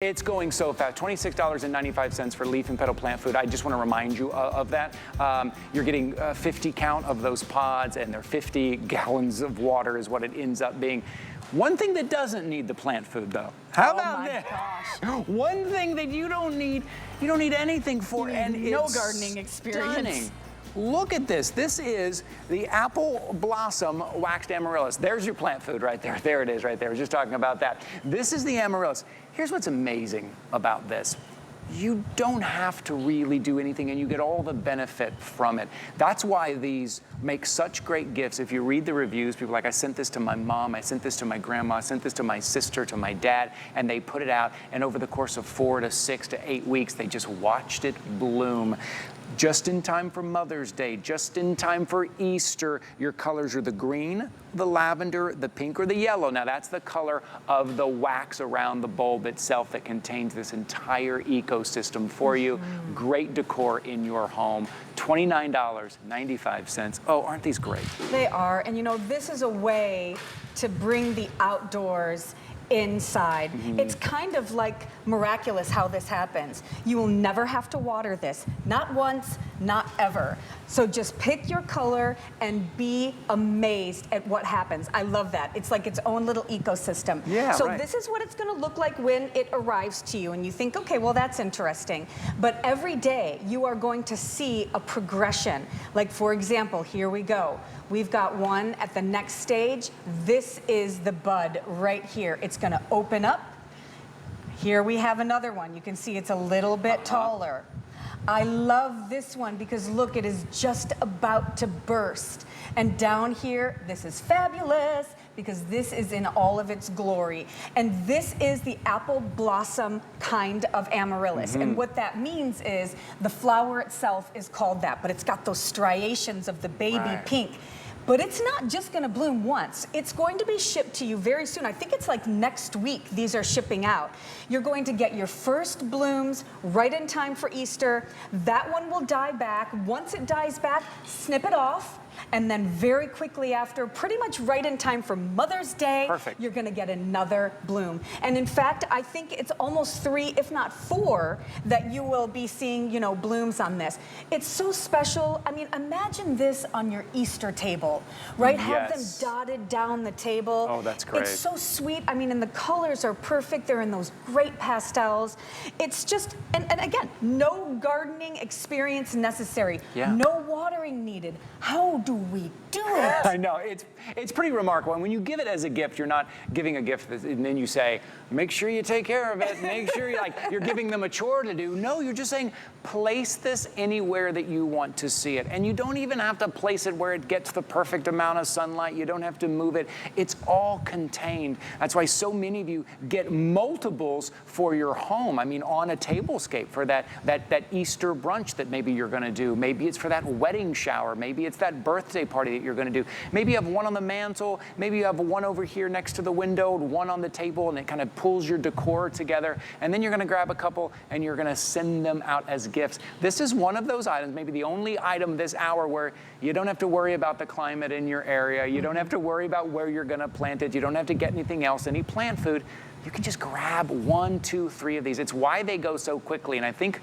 It's going so fast, $26.95 for leaf and petal plant food. I just want to remind you of that. You're getting 50 count of those pods, and they're 50 gallons of water is what it ends up being. One thing that doesn't need the plant food, though. How about this? Gosh. One thing that you don't need anything for, and no gardening experience. Stunning. Look at this. This is the Apple Blossom Waxed Amaryllis. There's your plant food right there. There it is right there. I was just talking about that. This is the amaryllis. Here's what's amazing about this. You don't have to really do anything, and you get all the benefit from it. That's why these make such great gifts. If you read the reviews, people are like, I sent this to my mom, I sent this to my grandma, I sent this to my sister, to my dad, and they put it out, and over the course of 4 to 6 to 8 weeks, they just watched it bloom. Just in time for Mother's Day, just in time for Easter. Your colors are the green, the lavender, the pink, or the yellow. Now that's the color of the wax around the bulb itself that contains this entire ecosystem for you. Great decor in your home. $29.95. Oh, aren't these great? They are, and you know, this is a way to bring the outdoors inside. It's kind of like miraculous how this happens. You will never have to water this. Not once, not ever. So just pick your color and be amazed at what happens. I love that. It's like its own little ecosystem. Yeah, so right. This is what it's going to look like when it arrives to you, and you think, okay, well, that's interesting. But every day you are going to see a progression. Like, for example, here we go. We've got one at the next stage. This is the bud right here. It's going to open up. Here we have another one. You can see it's a little bit taller. I love this one because look, it is just about to burst. And down here, this is fabulous because this is in all of its glory. And this is the Apple Blossom kind of amaryllis. And what that means is the flower itself is called that, but it's got those striations of the baby pink. But it's not just going to bloom once. It's going to be shipped to you very soon. I think it's like next week these are shipping out. You're going to get your first blooms right in time for Easter. That one will die back. Once it dies back, snip it off. And then very quickly after, pretty much right in time for Mother's Day, you're going to get another bloom. And in fact, I think it's almost 3, if not 4, that you will be seeing, you know, blooms on this. It's so special. I mean, imagine this on your Easter table, right? Have them dotted down the table. Oh, that's great. It's so sweet. I mean, and the colors are perfect. They're in those great pastels. It's just, and again, no gardening experience necessary. No watering needed. How do we do it? I know, it's pretty remarkable. And when you give it as a gift, you're not giving a gift and then you say, make sure you take care of it, make sure you're giving them a chore to do. No, you're just saying, place this anywhere that you want to see it. And you don't even have to place it where it gets the perfect amount of sunlight. You don't have to move it. It's all contained. That's why so many of you get multiples for your home. I mean, on a tablescape for that Easter brunch that maybe you're gonna do. Maybe it's for that wedding shower. Maybe it's that birthday party that you're gonna do. Maybe you have one on the mantle. Maybe you have one over here next to the window, one on the table, and it kind of pulls your decor together. And then you're gonna grab a couple and you're gonna send them out as gifts. This is one of those items, maybe the only item this hour where you don't have to worry about the climate in your area. You don't have to worry about where you're gonna plant it. You don't have to get anything else, any plant food. You can just grab 1, 2, 3 of these. It's why they go so quickly. And I think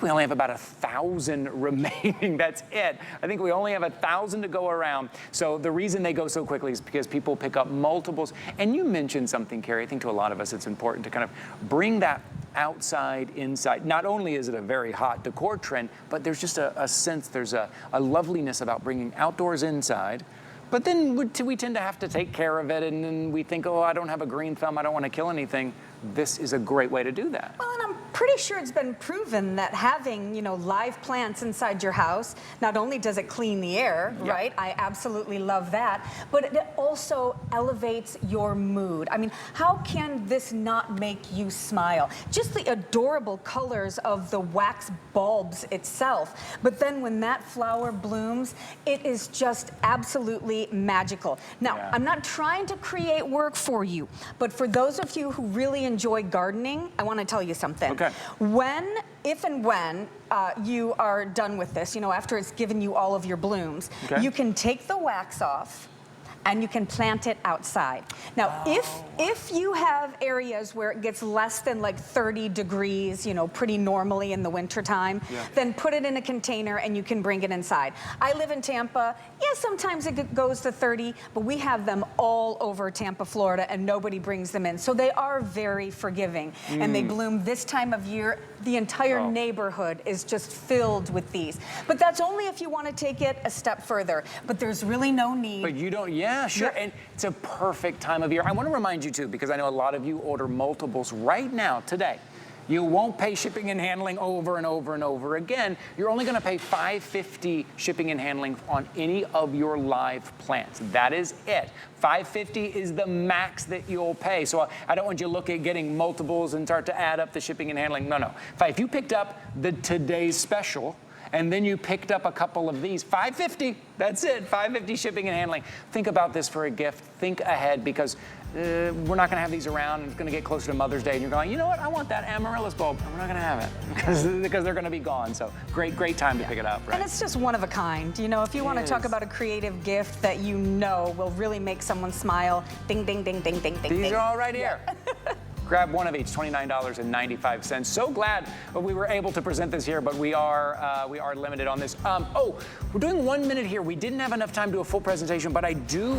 we only have about 1,000 remaining. That's it. I think we only have 1,000 to go around. So the reason they go so quickly is because people pick up multiples. And you mentioned something, Carrie. I think to a lot of us it's important to kind of bring that outside, inside. Not only is it a very hot decor trend, but there's just a sense, there's a loveliness about bringing outdoors inside. But then we tend to have to take care of it, and then we think, oh, I don't have a green thumb, I don't want to kill anything. This is a great way to do that. Well, and I'm pretty sure it's been proven that having, you know, live plants inside your house, not only does it clean the air, right? I absolutely love that, but it also elevates your mood. I mean, how can this not make you smile? Just the adorable colors of the wax bulbs itself. But then when that flower blooms, it is just absolutely magical. Now, I'm not trying to create work for you, but for those of you who really enjoy gardening, I want to tell you something. If and when you are done with this, you know, after it's given you all of your blooms, you can take the wax off and you can plant it outside. Now, if you have areas where it gets less than like 30 degrees, you know, pretty normally in the wintertime, then put it in a container and you can bring it inside. I live in Tampa. Yeah, sometimes it goes to 30, but we have them all over Tampa, Florida, and nobody brings them in. So they are very forgiving, and they bloom this time of year. The entire neighborhood is just filled with these. But that's only if you want to take it a step further. But there's really no need. But you don't, yeah, sure. And it's a perfect time of year. I want to remind you too, because I know a lot of you order multiples right now, today. You won't pay shipping and handling over and over and over again. You're only going to pay $5.50 shipping and handling on any of your live plants. That is it. $5.50 is the max that you'll pay. So I don't want you to look at getting multiples and start to add up the shipping and handling. No, no. If you picked up the today's special, and then you picked up a couple of these, $5.50, that's it, $5.50 shipping and handling. Think about this for a gift. Think ahead, because we're not gonna have these around, and it's gonna get closer to Mother's Day, and you're going, you know what, I want that amaryllis bulb. We're not gonna have it, because they're gonna be gone. So great time to pick it up, right? And it's just one of a kind. You know, if you want to talk about a creative gift that you know will really make someone smile, ding, ding, ding, ding, ding, ding, These ding. are all right here. Grab one of each, $29.95. So glad we were able to present this here, but we are limited on this. We're doing 1 minute here. We didn't have enough time to do a full presentation, but I do